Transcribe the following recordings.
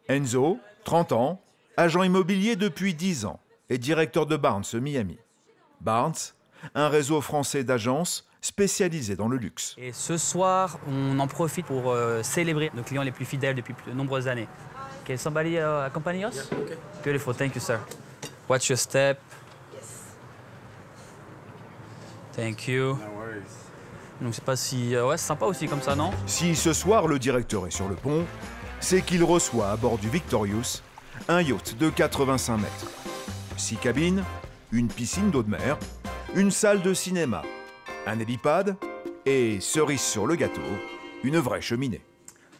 Enzo, 30 ans, agent immobilier depuis 10 ans et directeur de Barnes Miami. Barnes, un réseau français d'agences spécialisé dans le luxe. Et ce soir, on en profite pour célébrer nos clients les plus fidèles depuis de nombreuses années. Can somebody accompany us? Yeah, okay. Beautiful, thank you, sir. Watch your step. Yes. Thank you. No worries. Donc c'est pas si... ouais, c'est sympa aussi comme ça, non? Si ce soir le directeur est sur le pont, c'est qu'il reçoit à bord du Victorious un yacht de 85 mètres. 6 cabines, une piscine d'eau de mer, une salle de cinéma, un hélipad et, cerise sur le gâteau, une vraie cheminée.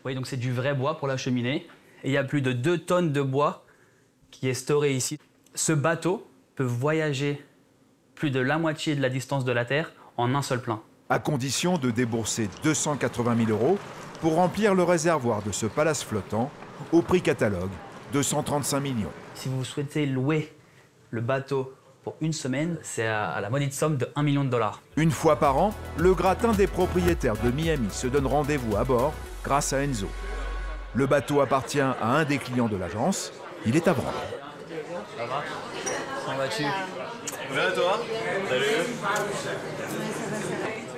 Oui, donc c'est du vrai bois pour la cheminée. Et il y a plus de 2 tonnes de bois qui est storé ici. Ce bateau peut voyager plus de la moitié de la distance de la Terre en un seul plein. À condition de débourser 280 000 € pour remplir le réservoir de ce palace flottant au prix catalogue de 135 millions. Si vous souhaitez louer le bateau pour une semaine, c'est à la modique somme de 1 million de dollars. Une fois par an, le gratin des propriétaires de Miami se donne rendez-vous à bord grâce à Enzo. Le bateau appartient à un des clients de l'agence. Il est à vendre. Ça va? Comment vas-tu? Bien, toi? Salut.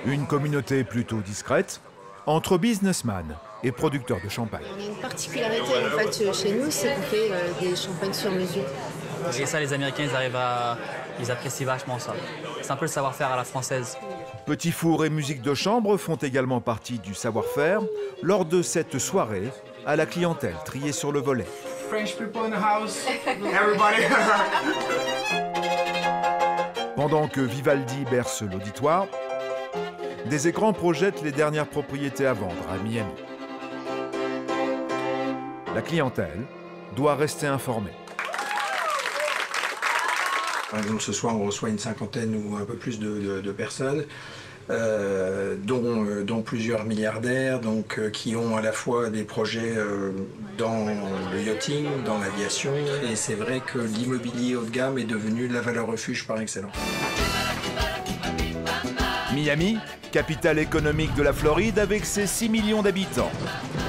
Une communauté plutôt discrète entre businessmen et producteurs de champagne. Une particularité en fait chez nous, c'est qu'on fait des champagnes sur mesure. Et ça, les Américains, ils apprécient vachement ça. C'est un peu le savoir-faire à la française. Petits fours et musique de chambre font également partie du savoir-faire lors de cette soirée à la clientèle triée sur le volet. French people in the house, everybody. Pendant que Vivaldi berce l'auditoire, des écrans projettent les dernières propriétés à vendre à Miami. La clientèle doit rester informée. Donc ce soir, on reçoit une cinquantaine ou un peu plus de personnes, dont plusieurs milliardaires, donc, qui ont à la fois des projets dans le yachting, dans l'aviation. Et c'est vrai que l'immobilier haut de gamme est devenu la valeur refuge par excellence. Miami, capitale économique de la Floride avec ses 6 millions d'habitants.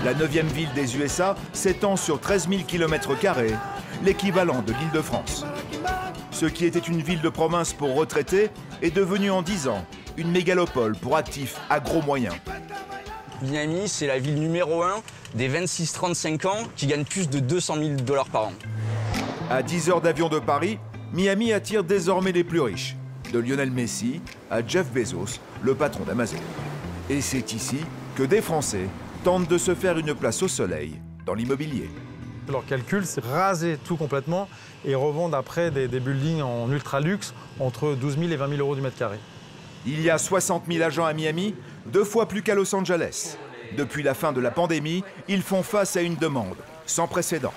La 9e ville des USA s'étend sur 13 000 km², l'équivalent de l'Île-de-France. Ce qui était une ville de province pour retraités est devenu en 10 ans une mégalopole pour actifs à gros moyens. Miami, c'est la ville numéro 1 des 26-35 ans qui gagnent plus de 200 000 $ par an. À 10 heures d'avion de Paris, Miami attire désormais les plus riches, de Lionel Messi à Jeff Bezos, le patron d'Amazon. Et c'est ici que des Français tentent de se faire une place au soleil dans l'immobilier. Leur calcul, c'est raser tout complètement et revendre après des buildings en ultra luxe entre 12 000 et 20 000 € du mètre carré. Il y a 60 000 agents à Miami, 2 fois plus qu'à Los Angeles. Depuis la fin de la pandémie, ils font face à une demande sans précédent.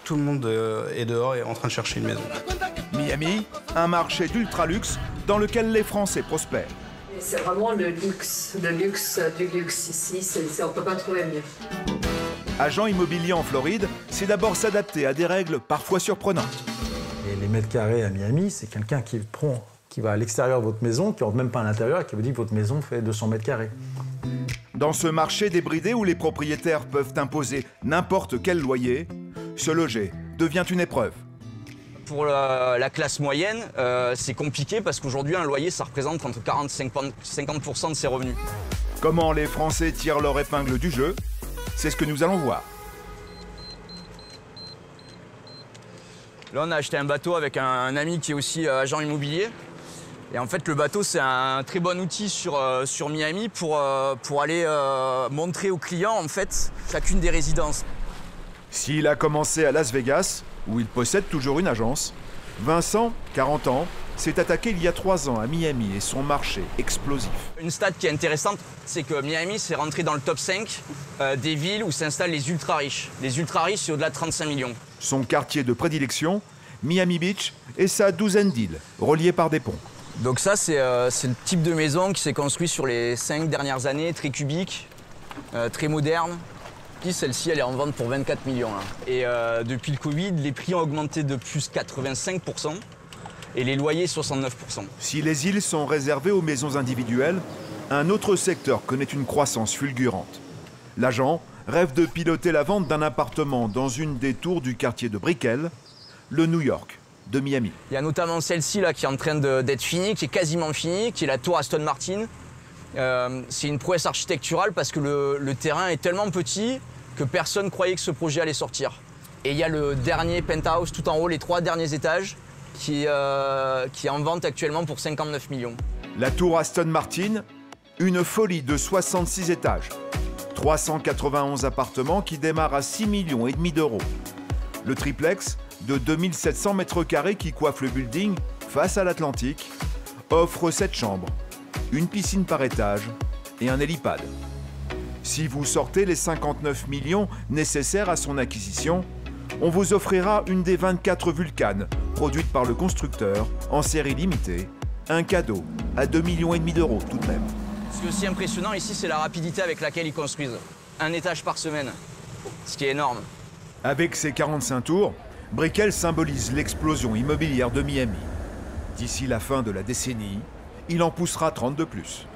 Tout le monde est dehors et est en train de chercher une maison. Miami, un marché d'ultra luxe dans lequel les Français prospèrent. C'est vraiment le luxe, du luxe ici, on ne peut pas trouver mieux. Agent immobilier en Floride, c'est d'abord s'adapter à des règles parfois surprenantes. Et les mètres carrés à Miami, c'est quelqu'un qui va à l'extérieur de votre maison, qui ne rentre même pas à l'intérieur et qui vous dit que votre maison fait 200 mètres carrés. Dans ce marché débridé où les propriétaires peuvent imposer n'importe quel loyer, se loger devient une épreuve. Pour la classe moyenne, c'est compliqué parce qu'aujourd'hui, un loyer, ça représente entre 40 et 50% de ses revenus. Comment les Français tirent leur épingle du jeu? C'est ce que nous allons voir. Là, on a acheté un bateau avec un ami qui est aussi agent immobilier. Et en fait, le bateau, c'est un très bon outil sur Miami pour aller montrer aux clients, en fait, chacune des résidences. S'il a commencé à Las Vegas, où il possède toujours une agence, Vincent, 40 ans, s'est attaqué il y a 3 ans à Miami et son marché explosif. Une stat qui est intéressante, c'est que Miami s'est rentré dans le top 5 des villes où s'installent les ultra-riches. Les ultra-riches, c'est au-delà de 35 millions. Son quartier de prédilection, Miami Beach, et sa douzaine d'îles, reliées par des ponts. Donc ça, c'est le type de maison qui s'est construit sur les 5 dernières années, très cubique, très moderne. Puis celle-ci, elle est en vente pour 24 millions. Là. Et depuis le Covid, les prix ont augmenté de plus 85%. Et les loyers 69%. Si les îles sont réservées aux maisons individuelles, un autre secteur connaît une croissance fulgurante. L'agent rêve de piloter la vente d'un appartement dans une des tours du quartier de Brickell, le New York de Miami. Il y a notamment celle-ci là qui est en train d'être finie, qui est quasiment finie, qui est la tour Aston Martin. C'est une prouesse architecturale parce que le terrain est tellement petit que personne ne croyait que ce projet allait sortir. Et il y a le dernier penthouse tout en haut, les 3 derniers étages, qui est en vente actuellement pour 59 millions. La tour Aston Martin, une folie de 66 étages. 391 appartements qui démarrent à 6,5 millions d'euros. Le triplex de 2700 mètres carrés qui coiffe le building face à l'Atlantique offre 7 chambres, une piscine par étage et un hélipad. Si vous sortez les 59 millions nécessaires à son acquisition, on vous offrira une des 24 Vulcanes produites par le constructeur en série limitée, un cadeau à 2,5 millions d'euros tout de même. Ce qui est aussi impressionnant ici, c'est la rapidité avec laquelle ils construisent. 1 étage par semaine, ce qui est énorme. Avec ses 45 tours, Brickell symbolise l'explosion immobilière de Miami. D'ici la fin de la décennie, il en poussera 30 de plus.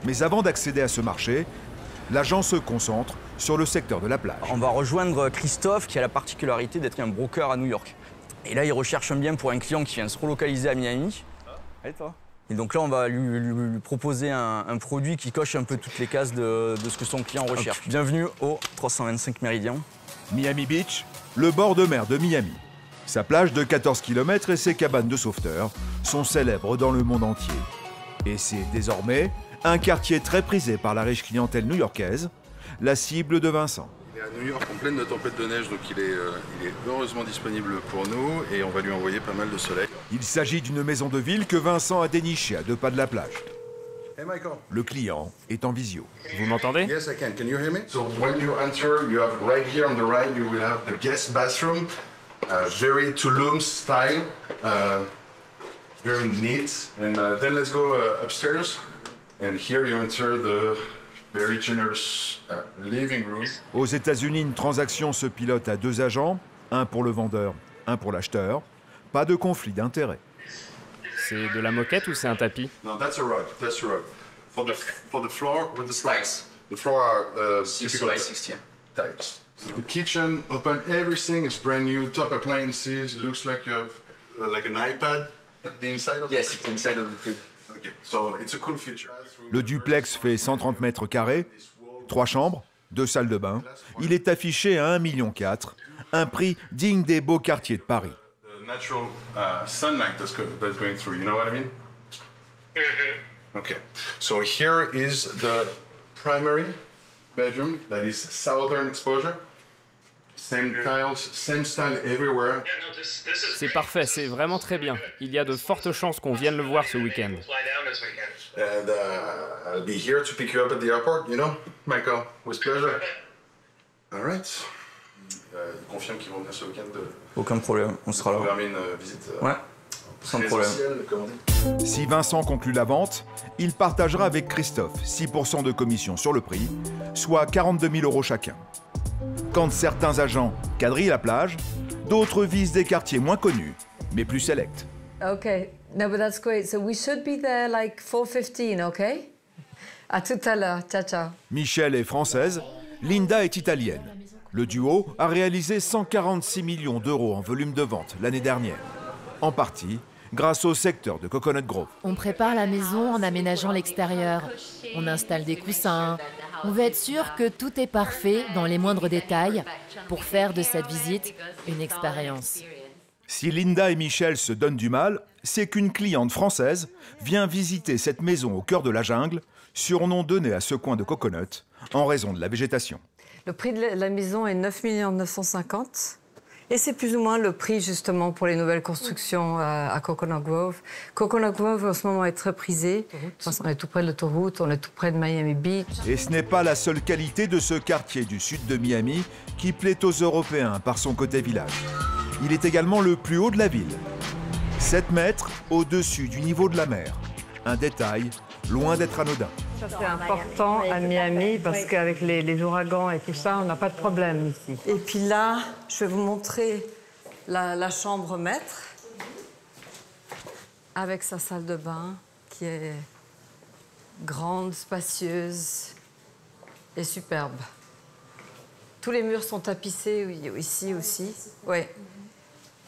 Mais avant d'accéder à ce marché, l'agent se concentre sur le secteur de la plage. On va rejoindre Christophe qui a la particularité d'être un broker à New York. Et là, il recherche un bien pour un client qui vient se relocaliser à Miami. Et toi ? Et donc là, on va lui proposer un produit qui coche un peu toutes les cases de ce que son client recherche. Okay. Bienvenue au 325 Méridien. Miami Beach, le bord de mer de Miami. Sa plage de 14 km et ses cabanes de sauveteurs sont célèbres dans le monde entier. Et c'est désormais un quartier très prisé par la riche clientèle new-yorkaise, la cible de Vincent. Il est à New York en pleine tempête de neige, donc il est heureusement disponible pour nous et on va lui envoyer pas mal de soleil. Il s'agit d'une maison de ville que Vincent a dénichée à 2 pas de la plage. Hey Michael. Le client est en visio. Vous m'entendez? Yes, I can. Can you hear me? So when you enter, you have right here on the right, you will have the guest bathroom, very Tulum style, very neat. And then let's go upstairs. And here you enter the very generous living room. Aux États-Unis, une transaction se pilote à 2 agents, un pour le vendeur, un pour l'acheteur. Pas de conflit d'intérêts. C'est de la moquette ou c'est un tapis? No, that's a rug. That's a rug. For the floor with the slides. The floor are 60 by 60 types. The kitchen, open everything. It's brand new, top appliances. It looks like you have like an iPad at the inside of the Yes, it's inside of the crib. Okay, so it's a cool feature. Le duplex fait 130 mètres carrés, 3 chambres, 2 salles de bain. Il est affiché à 1,4 million, un prix digne des beaux quartiers de Paris. The natural sunlight that's going through, you know what I mean? Okay, so here is the primary bedroom that is southern exposure. Same tiles, same style everywhere. C'est parfait, c'est vraiment très bien. Il y a de fortes chances qu'on vienne le voir ce week-end. And I'll be here to pick you up at the airport, you know, Michael, with pleasure. All right. Il confirme qu'ils vont venir ce week-end. Aucun problème, on sera là. On programmer une visite. Ouais, sans problème. Si Vincent conclut la vente, il partagera avec Christophe 6% de commission sur le prix, soit 42 000 € chacun. Quand certains agents quadrillent la plage, d'autres visent des quartiers moins connus, mais plus sélects. Okay, no, but that's great. So we should be there like 4:15, okay? À tout à l'heure, ciao, ciao. Michelle est française, Linda est italienne. Le duo a réalisé 146 millions d'euros en volume de vente l'année dernière, en partie grâce au secteur de Coconut Grove. On prépare la maison en aménageant l'extérieur. On installe des coussins. On veut être sûr que tout est parfait dans les moindres détails pour faire de cette visite une expérience. Si Linda et Michel se donnent du mal, c'est qu'une cliente française vient visiter cette maison au cœur de la jungle, surnom donné à ce coin de Coconut, en raison de la végétation. Le prix de la maison est 9 950 000. Et c'est plus ou moins le prix, justement, pour les nouvelles constructions à Coconut Grove. Coconut Grove, en ce moment, est très prisé. On est tout près de l'autoroute, on est tout près de Miami Beach. Et ce n'est pas la seule qualité de ce quartier du sud de Miami qui plaît aux Européens par son côté village. Il est également le plus haut de la ville. 7 mètres au-dessus du niveau de la mer. Un détail loin d'être anodin. Ça, c'est important à Miami parce qu'avec les ouragans et tout ça, on n'a pas de problème ici. Et puis là, je vais vous montrer la chambre maître avec sa salle de bain qui est grande, spacieuse et superbe. Tous les murs sont tapissés ici aussi. Ouais.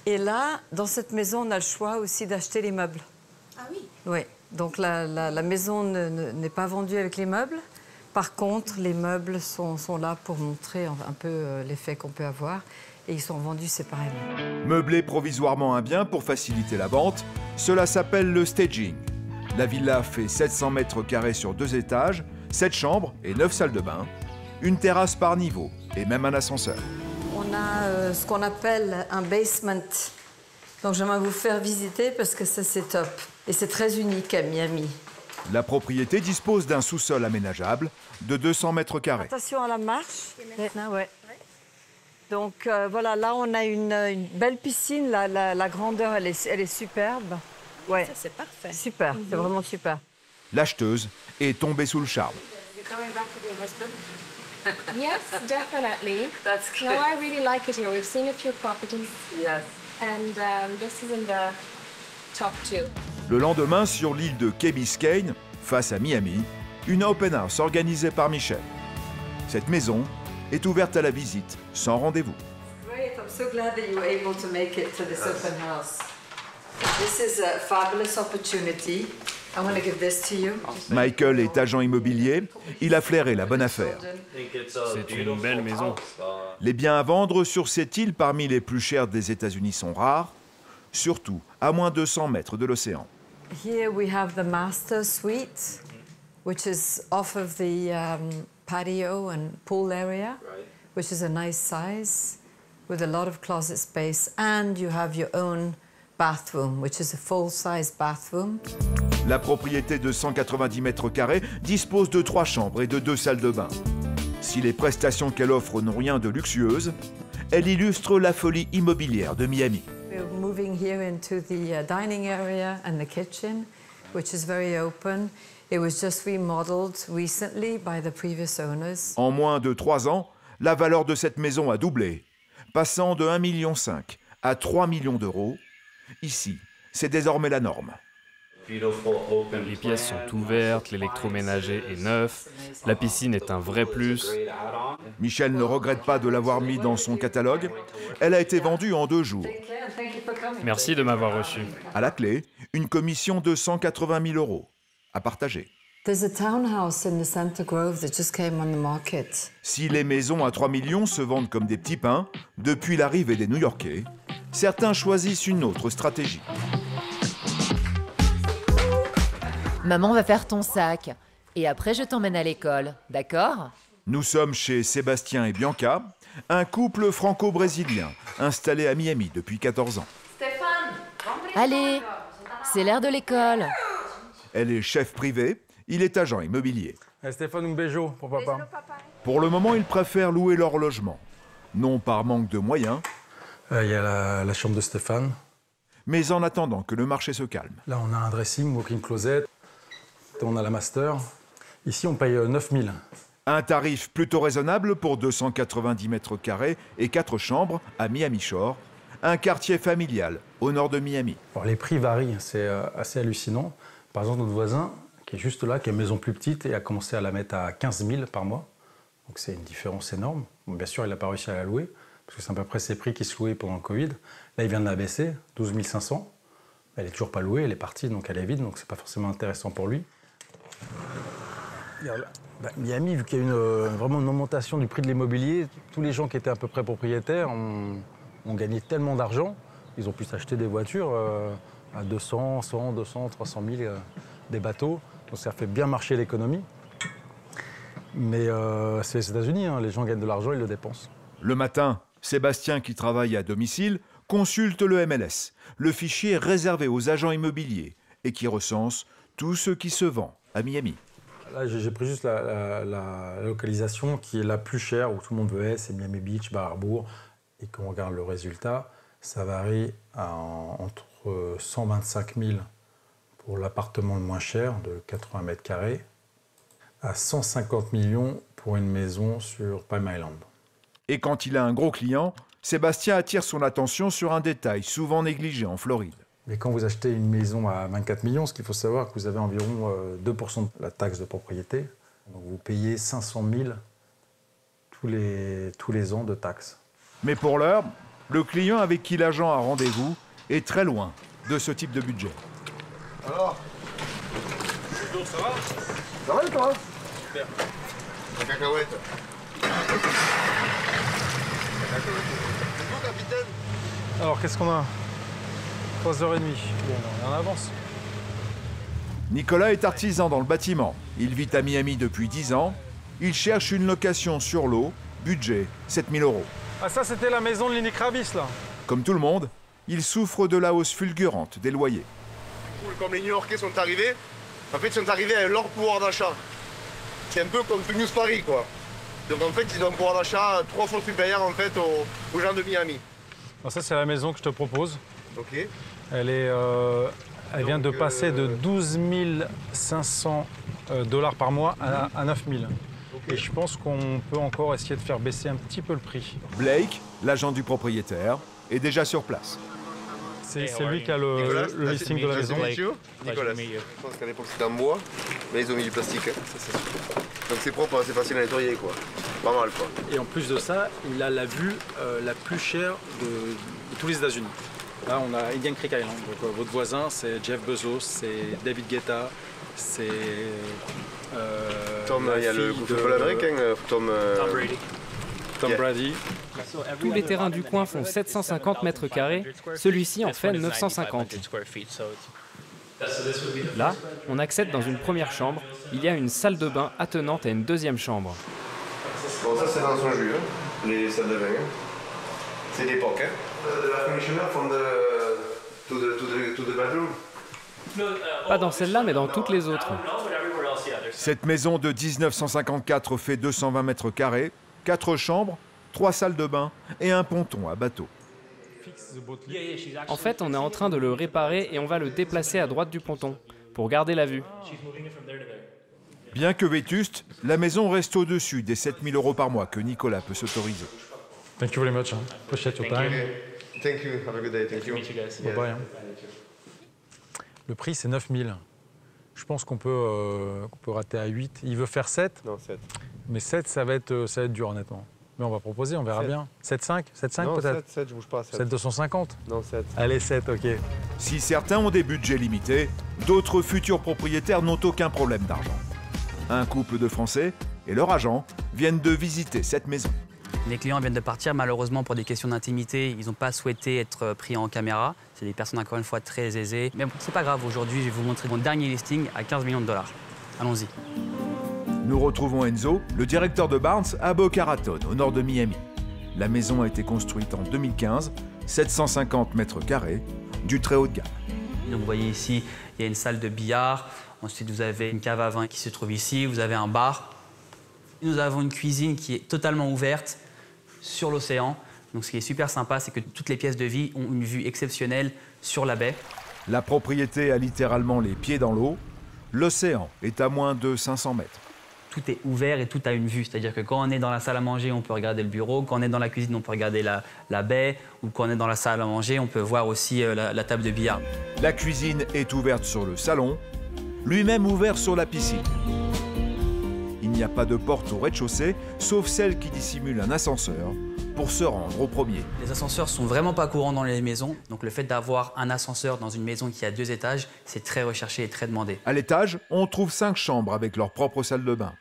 Et là, dans cette maison, on a le choix aussi d'acheter les meubles. Ah oui. Oui. Donc la maison n'est pas vendue avec les meubles. Par contre, les meubles sont là pour montrer un peu l'effet qu'on peut avoir. Et ils sont vendus séparément. Meubler provisoirement un bien pour faciliter la vente, cela s'appelle le staging. La villa fait 700 mètres carrés sur 2 étages, 7 chambres et 9 salles de bain, une terrasse par niveau et même un ascenseur. On a ce qu'on appelle un basement. Donc j'aimerais vous faire visiter parce que ça c'est top. Et c'est très unique à Miami. La propriété dispose d'un sous-sol aménageable de 200 mètres carrés. Attention à la marche. Ouais. Donc voilà, là on a une belle piscine. La grandeur, elle est superbe. Ouais. Ça, c'est parfait. Super, c'est vraiment super. L'acheteuse est tombée sous le charme. Yes, definitely. That's good. No, I really like it here. We've seen a few properties. Yes. And this is in the top 2. Le lendemain, sur l'île de Key Biscayne, face à Miami, une open house organisée par Michel. Cette maison est ouverte à la visite, sans rendez-vous. Great, I'm so glad that you were able to make it to this open house. This is a fabulous opportunity. I want to give this to you. Michael est agent immobilier, il a flairé la bonne affaire. C'est une belle maison. Les biens à vendre sur cette île parmi les plus chers des États-Unis sont rares, surtout à moins de 100 mètres de l'océan. Here we have the master suite, which is off of the patio and pool area, which is a nice size with a lot of closet space, and you have your own bathroom, which is a full-size bathroom. La propriété de 190 mètres carrés dispose de 3 chambres et de 2 salles de bain. Si les prestations qu'elle offre n'ont rien de luxueuse, elle illustre la folie immobilière de Miami. We're moving here into the dining area and the kitchen, which is very open. It was just remodeled recently by the previous owners. En moins de 3 ans, la valeur de cette maison a doublé, passant de 1,5 million à 3 millions d'euros. Ici, c'est désormais la norme. Les pièces sont ouvertes, l'électroménager est neuf, la piscine est un vrai plus. Michel ne regrette pas de l'avoir mis dans son catalogue. Elle a été vendue en 2 jours. Merci de m'avoir reçu. À la clé, une commission de 180 000 euros à partager. There's a townhouse in the Center Grove that just came on the market. Si les maisons à 3 millions se vendent comme des petits pains, depuis l'arrivée des New-Yorkais, certains choisissent une autre stratégie. Maman va faire ton sac. Et après, je t'emmène à l'école. D'accord? Nous sommes chez Sébastien et Bianca, un couple franco-brésilien installé à Miami depuis 14 ans. Allez, c'est l'heure de l'école. Elle est chef privé, il est agent immobilier. Stéphane, un beso pour papa. Pour le moment, ils préfèrent louer leur logement. Non par manque de moyens. Il y a la chambre de Stéphane. Mais en attendant que le marché se calme. Là, on a un dressing, walk-in closet. On a la master. Ici, on paye 9 000. Un tarif plutôt raisonnable pour 290 mètres carrés et 4 chambres à Miami Shore, un quartier familial au nord de Miami. Alors, les prix varient, c'est assez hallucinant. Par exemple, notre voisin, qui est juste là, qui a une maison plus petite et a commencé à la mettre à 15 000 par mois. Donc c'est une différence énorme. Bon, bien sûr, il n'a pas réussi à la louer, parce que c'est à peu près ces prix qui se louaient pendant le Covid. Là, il vient de la baisser, 12 500. Elle n'est toujours pas louée, elle est partie, donc elle est vide, donc c'est pas forcément intéressant pour lui. Miami, vu qu'il y a vraiment une augmentation du prix de l'immobilier, tous les gens qui étaient à peu près propriétaires ont gagné tellement d'argent, ils ont pu s'acheter des voitures à 200, 100, 200, 300 000, des bateaux. Donc ça fait bien marcher l'économie. Mais c'est les États-Unis, hein, les gens gagnent de l'argent, ils le dépensent. Le matin, Sébastien, qui travaille à domicile, consulte le MLS, le fichier réservé aux agents immobiliers et qui recense tout ce qui se vend à Miami. Là, j'ai pris juste la localisation qui est la plus chère, où tout le monde veut être, c'est Miami Beach, Bar Harbor. Et quand on regarde le résultat, ça varie entre 125 000 pour l'appartement le moins cher, de 80 mètres carrés, à 150 millions pour une maison sur Palm Island. Et quand il a un gros client, Sébastien attire son attention sur un détail souvent négligé en Floride. Mais quand vous achetez une maison à 24 millions, ce qu'il faut savoir, c'est que vous avez environ 2% de la taxe de propriété. Donc vous payez 500 000 tous les ans de taxes. Mais pour l'heure, le client avec qui l'agent a rendez-vous est très loin de ce type de budget. Alors, Bonjour, ça va? ça va et toi? Super. La cacahuète. Bonjour, capitaine. Alors, qu'est-ce qu'on a? 3h30. Bon, on est en avance. Nicolas est artisan dans le bâtiment. Il vit à Miami depuis 10 ans. Il cherche une location sur l'eau, budget 7 000 €. Ah, ça, c'était la maison de Lenny Kravitz, là. Comme tout le monde, il souffre de la hausse fulgurante des loyers. Comme les New-Yorkais sont arrivés, en fait, ils sont arrivés avec leur pouvoir d'achat. C'est un peu comme News Paris, quoi. Donc en fait, ils ont un pouvoir d'achat 3 fois supérieur en fait aux gens de Miami. Alors ça, c'est la maison que je te propose. Ok. Elle vient de passer de 12 500 $ par mois à 9 000. Et je pense qu'on peut encore essayer de faire baisser un petit peu le prix. Blake, l'agent du propriétaire, est déjà sur place. C'est lui qui a le listing de la maison. Nicolas, je pense qu'à l'époque c'était en bois, mais ils ont mis du plastique. Hein. Donc c'est propre, c'est facile à nettoyer, quoi. Pas mal, quoi. Et en plus de ça, il a la vue la plus chère de tous les États-Unis. Là, on a Indian Creek Island. Donc, votre voisin, c'est Jeff Bezos, c'est David Guetta, c'est Tom, il y a le football américain, Tom Brady. Tom Brady. Tous les terrains du coin font 750 mètres carrés, celui-ci en fait 950. Là, on accède dans une première chambre. Il y a une salle de bain attenante à une deuxième chambre. Bon, ça c'est dans son jus, hein, les salles de bain. Hein. C'est d'époque, hein. La conditioner from to the bedroom. Pas dans celle-là, mais dans toutes les autres. Cette maison de 1954 fait 220 mètres carrés, 4 chambres, 3 salles de bain et un ponton à bateau. En fait, on est en train de le réparer et on va le déplacer à droite du ponton pour garder la vue. Bien que vétuste, la maison reste au-dessus des 7 000 € par mois que Nicolas peut s'autoriser. Thank you very much. Appreciate your time. Thank you. Have a good day. Thank you. Bye bye. Le prix, c'est 9 000. Je pense qu'on peut rater à 8. Il veut faire 7. Non, 7. Mais 7, ça va être dur, honnêtement. Mais on va proposer, on verra 7. bien. 7,5 7,5 peut-être 7, je bouge pas. 7. 7,250 Non, 7. Allez, 7, ok. Si certains ont des budgets limités, d'autres futurs propriétaires n'ont aucun problème d'argent. Un couple de Français et leur agent viennent de visiter cette maison. Les clients viennent de partir, malheureusement, pour des questions d'intimité. Ils n'ont pas souhaité être pris en caméra. C'est des personnes, encore une fois, très aisées. Mais bon, c'est pas grave. Aujourd'hui, je vais vous montrer mon dernier listing à 15 millions de $. Allons-y. Nous retrouvons Enzo, le directeur de Barnes, à Boca Raton, au nord de Miami. La maison a été construite en 2015, 750 mètres carrés, du très haut de gamme. Donc, vous voyez ici, il y a une salle de billard. Ensuite, vous avez une cave à vin qui se trouve ici. Vous avez un bar. Nous avons une cuisine qui est totalement ouverte sur l'océan. Donc, ce qui est super sympa, c'est que toutes les pièces de vie ont une vue exceptionnelle sur la baie. La propriété a littéralement les pieds dans l'eau. L'océan est à moins de 500 mètres. Tout est ouvert et tout a une vue. C'est-à-dire que quand on est dans la salle à manger, on peut regarder le bureau. Quand on est dans la cuisine, on peut regarder la baie. Ou quand on est dans la salle à manger, on peut voir aussi la table de billard. La cuisine est ouverte sur le salon, lui-même ouvert sur la piscine. Il n'y a pas de porte au rez-de-chaussée, sauf celle qui dissimule un ascenseur pour se rendre au premier. Les ascenseurs sont vraiment pas courants dans les maisons. Donc le fait d'avoir un ascenseur dans une maison qui a 2 étages, c'est très recherché et très demandé. À l'étage, on trouve 5 chambres avec leur propre salle de bain,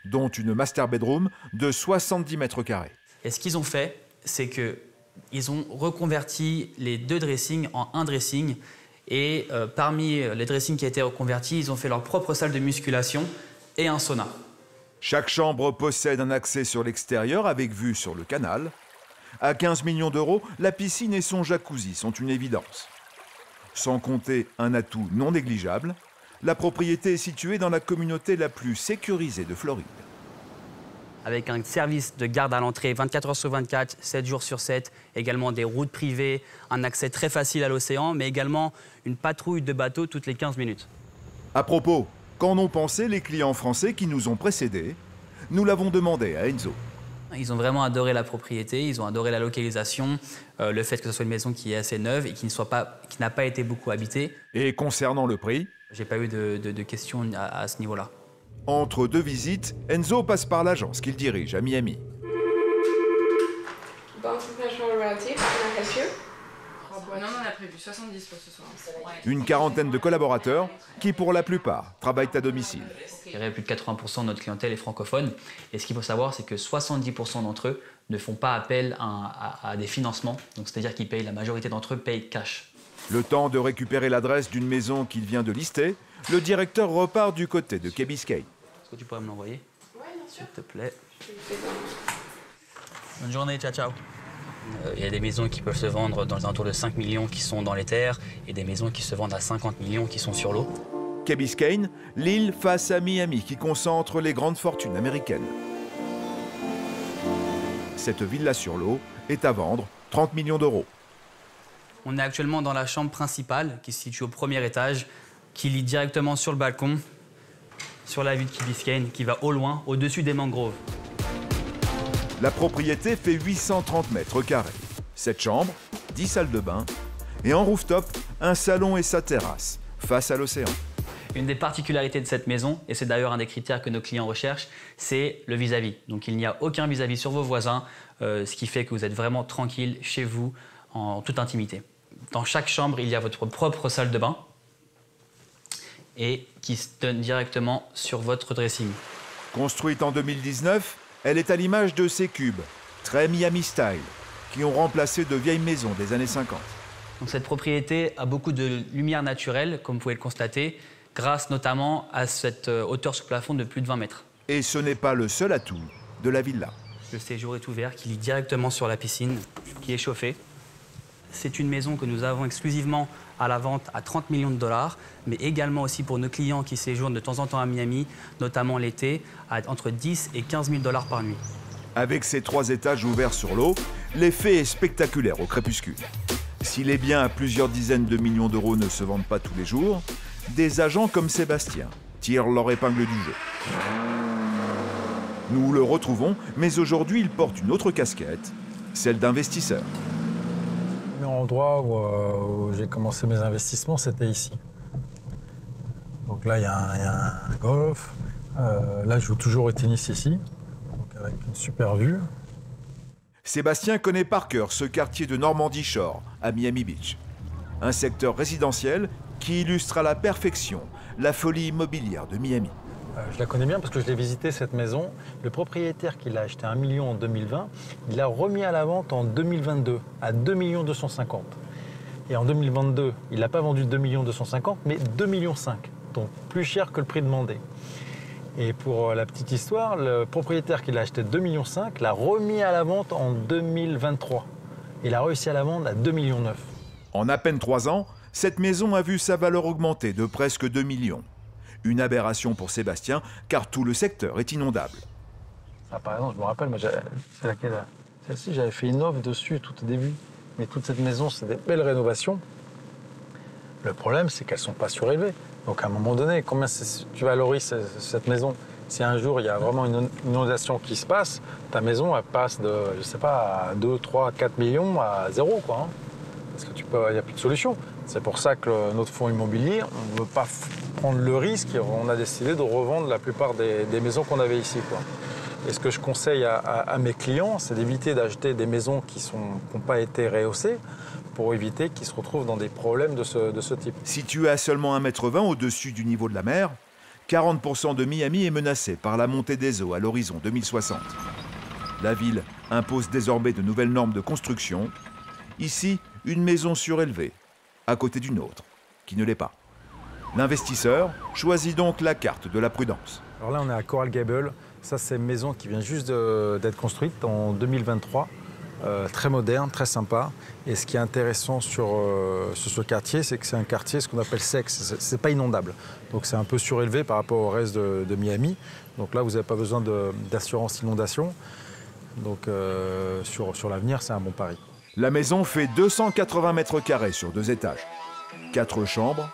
dont une master bedroom de 70 mètres carrés. Et ce qu'ils ont fait, c'est qu'ils ont reconverti les 2 dressings en un dressing. Et parmi les dressings qui ont été reconvertis, ils ont fait leur propre salle de musculation et un sauna. Chaque chambre possède un accès sur l'extérieur avec vue sur le canal. À 15 millions €, la piscine et son jacuzzi sont une évidence. Sans compter un atout non négligeable, la propriété est située dans la communauté la plus sécurisée de Floride. Avec un service de garde à l'entrée 24 heures sur 24, 7 jours sur 7, également des routes privées, un accès très facile à l'océan, mais également une patrouille de bateaux toutes les 15 minutes. À propos, qu'en ont pensé les clients français qui nous ont précédés? Nous l'avons demandé à Enzo. Ils ont vraiment adoré la propriété, ils ont adoré la localisation, le fait que ce soit une maison qui est assez neuve et qui n'a pas été beaucoup habitée. Et concernant le prix? J'ai pas eu de questions à ce niveau-là. Entre 2 visites, Enzo passe par l'agence qu'il dirige à Miami. moitié. Can I help you? Non, on a prévu 70 pour ce soir. Une quarantaine de collaborateurs qui, pour la plupart, travaillent à domicile. Je dirais plus de 80% de notre clientèle est francophone. Et ce qu'il faut savoir, c'est que 70% d'entre eux ne font pas appel à des financements. Donc, c'est-à-dire qu'ils payent, la majorité d'entre eux payent cash. Le temps de récupérer l'adresse d'une maison qu'il vient de lister, le directeur repart du côté de Key Biscayne. Est-ce que tu pourrais me l'envoyer? Oui, bien sûr. S'il te plaît. Bonne journée, ciao, ciao. Il y a des maisons qui peuvent se vendre dans les alentours de 5 millions qui sont dans les terres et des maisons qui se vendent à 50 millions qui sont sur l'eau. Key Biscayne, l'île face à Miami qui concentre les grandes fortunes américaines. Cette villa sur l'eau est à vendre 30 millions d'euros. On est actuellement dans la chambre principale qui se situe au premier étage, qui lit directement sur le balcon, sur la vue de Key Biscayne, qui va au loin, au-dessus des mangroves. La propriété fait 830 mètres carrés. 7 chambres, 10 salles de bain et en rooftop, un salon et sa terrasse, face à l'océan. Une des particularités de cette maison, et c'est d'ailleurs un des critères que nos clients recherchent, c'est le vis-à-vis. Donc il n'y a aucun vis-à-vis sur vos voisins, ce qui fait que vous êtes vraiment tranquille chez vous, en toute intimité. Dans chaque chambre, il y a votre propre salle de bain et qui se donne directement sur votre dressing. Construite en 2019, elle est à l'image de ces cubes, très Miami style, qui ont remplacé de vieilles maisons des années 50. Donc cette propriété a beaucoup de lumière naturelle, comme vous pouvez le constater, grâce notamment à cette hauteur sous plafond de plus de 20 mètres. Et ce n'est pas le seul atout de la villa. Le séjour est ouvert, qui lit directement sur la piscine, qui est chauffée. C'est une maison que nous avons exclusivement à la vente à 30 millions de dollars, mais également aussi pour nos clients qui séjournent de temps en temps à Miami, notamment l'été, à entre 10 et 15 000 dollars par nuit. Avec ses 3 étages ouverts sur l'eau, l'effet est spectaculaire au crépuscule. Si les biens à plusieurs dizaines de millions d'euros ne se vendent pas tous les jours, des agents comme Sébastien tirent leur épingle du jeu. Nous le retrouvons, mais aujourd'hui il porte une autre casquette, celle d'investisseur. L'endroit où j'ai commencé mes investissements, c'était ici. Donc là, il y a un golf. Là, je joue toujours au tennis ici, donc avec une super vue. Sébastien connaît par cœur ce quartier de Normandy Shore, à Miami Beach. Un secteur résidentiel qui illustre à la perfection la folie immobilière de Miami. Je la connais bien parce que je l'ai visité, cette maison. Le propriétaire qui l'a acheté 1 million en 2020, il l'a remis à la vente en 2022 à 2 250 000. Et en 2022, il n'a pas vendu 2 250 000, mais 2,5 millions, donc plus cher que le prix demandé. Et pour la petite histoire, le propriétaire qui l'a acheté 2,5 millions l'a remis à la vente en 2023. Il a réussi à la vendre à 2,9 millions. En à peine 3 ans, cette maison a vu sa valeur augmenter de presque 2 millions. Une aberration pour Sébastien, car tout le secteur est inondable. Ah, par exemple, je me rappelle, c'est laquelle? Celle-ci, j'avais fait une offre dessus tout au début. Mais toute cette maison, c'est des belles rénovations. Le problème, c'est qu'elles ne sont pas surélevées. Donc à un moment donné, combien tu valorises cette maison? Si un jour, il y a vraiment une inondation qui se passe, ta maison, elle passe de, je sais pas, à 2, 3, 4 millions à 0, quoi. Hein. Parce qu'il n'y a plus de solution. C'est pour ça que notre fonds immobilier, on ne veut pas prendre le risque et on a décidé de revendre la plupart des maisons qu'on avait ici, quoi. Et ce que je conseille à mes clients, c'est d'éviter d'acheter des maisons qui n'ont pas été rehaussées pour éviter qu'ils se retrouvent dans des problèmes de ce type. Situé à seulement 1,20 m au-dessus du niveau de la mer, 40% de Miami est menacé par la montée des eaux à l'horizon 2060. La ville impose désormais de nouvelles normes de construction. Ici, une maison surélevée, à côté d'une autre, qui ne l'est pas. L'investisseur choisit donc la carte de la prudence. Alors là, on est à Coral Gables. Ça, c'est une maison qui vient juste d'être construite en 2023. Très moderne, très sympa. Et ce qui est intéressant sur ce quartier, c'est que c'est un quartier, ce qu'on appelle sec. C'est pas inondable. Donc c'est un peu surélevé par rapport au reste de Miami. Donc là, vous n'avez pas besoin d'assurance inondation. Donc sur l'avenir, c'est un bon pari. La maison fait 280 mètres carrés sur 2 étages. 4 chambres,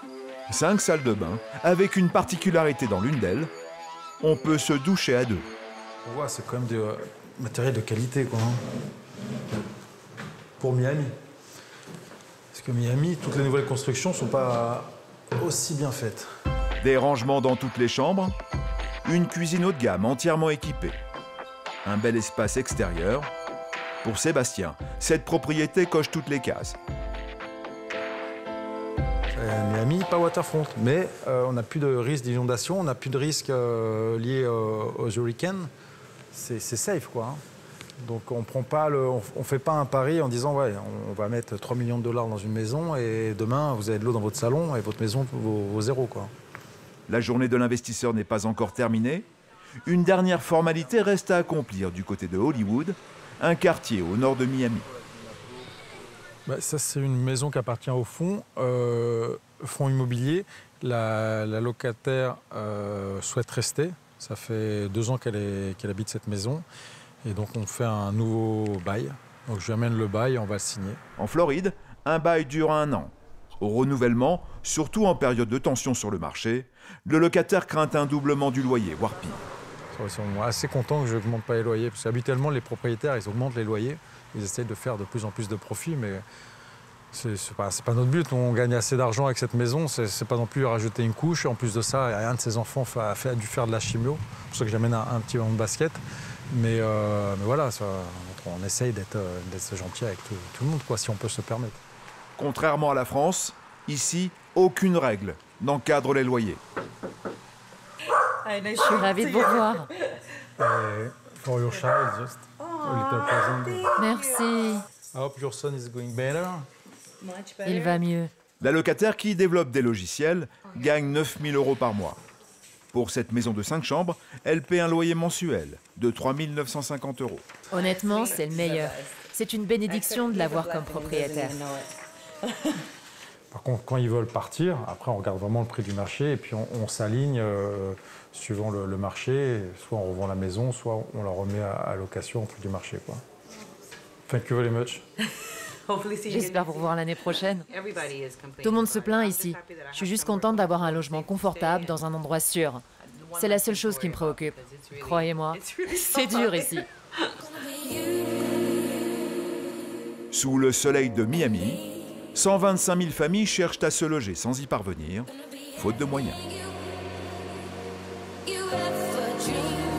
5 salles de bain, avec une particularité dans l'une d'elles, on peut se doucher à 2. On voit, c'est quand même du matériel de qualité, quoi. Hein. Pour Miami. Parce que Miami, toutes les nouvelles constructions ne sont pas aussi bien faites. Des rangements dans toutes les chambres, une cuisine haut de gamme entièrement équipée, un bel espace extérieur Pour Sébastien, cette propriété coche toutes les cases. Miami, pas waterfront, mais on n'a plus de risque d'inondation, on n'a plus de risque liés aux hurricanes. C'est safe, quoi. Hein. Donc on fait pas un pari en disant ouais, on va mettre 3 millions de dollars dans une maison et demain vous avez de l'eau dans votre salon et votre maison vaut zéro, quoi. La journée de l'investisseur n'est pas encore terminée. Une dernière formalité reste à accomplir du côté de Hollywood, un quartier au nord de Miami. Bah, ça, c'est une maison qui appartient au fonds immobilier. La locataire souhaite rester. Ça fait 2 ans qu'elle habite cette maison. Et donc, on fait un nouveau bail. Donc, je lui amène le bail et on va le signer. En Floride, un bail dure 1 an. Au renouvellement, surtout en période de tension sur le marché, le locataire craint un doublement du loyer, voire pire. Ils sont assez contents que je n'augmente pas les loyers. Parce qu'habituellement, les propriétaires, ils augmentent les loyers. Ils essayent de faire de plus en plus de profit, mais c'est pas notre but. On gagne assez d'argent avec cette maison, c'est pas non plus rajouter une couche. En plus de ça, un de ses enfants a dû faire de la chimio. C'est pour ça que j'amène un petit ballon de basket. Mais voilà, on essaye d'être gentil avec tout le monde, quoi, si on peut se permettre. Contrairement à la France, ici, aucune règle n'encadre les loyers. Je suis ravie de vous voir. For your child, just a little present. Merci. I hope your son is going better. Il va mieux. La locataire qui développe des logiciels gagne 9 000 € par mois. Pour cette maison de 5 chambres, elle paie un loyer mensuel de 3 950 €. Honnêtement, c'est le meilleur. C'est une bénédiction de l'avoir comme propriétaire. Par contre, quand ils veulent partir, après on regarde vraiment le prix du marché et puis on s'aligne suivant le marché. Soit on revend la maison, soit on la remet à location au prix du marché, quoi. Thank you very much. J'espère vous revoir l'année prochaine. Tout le monde se plaint ici. Je suis juste contente d'avoir un logement confortable dans un endroit sûr. C'est la seule chose qui me préoccupe. Croyez-moi, c'est dur ici. Sous le soleil de Miami, 125 000 familles cherchent à se loger sans y parvenir, faute de moyens. You have a dream.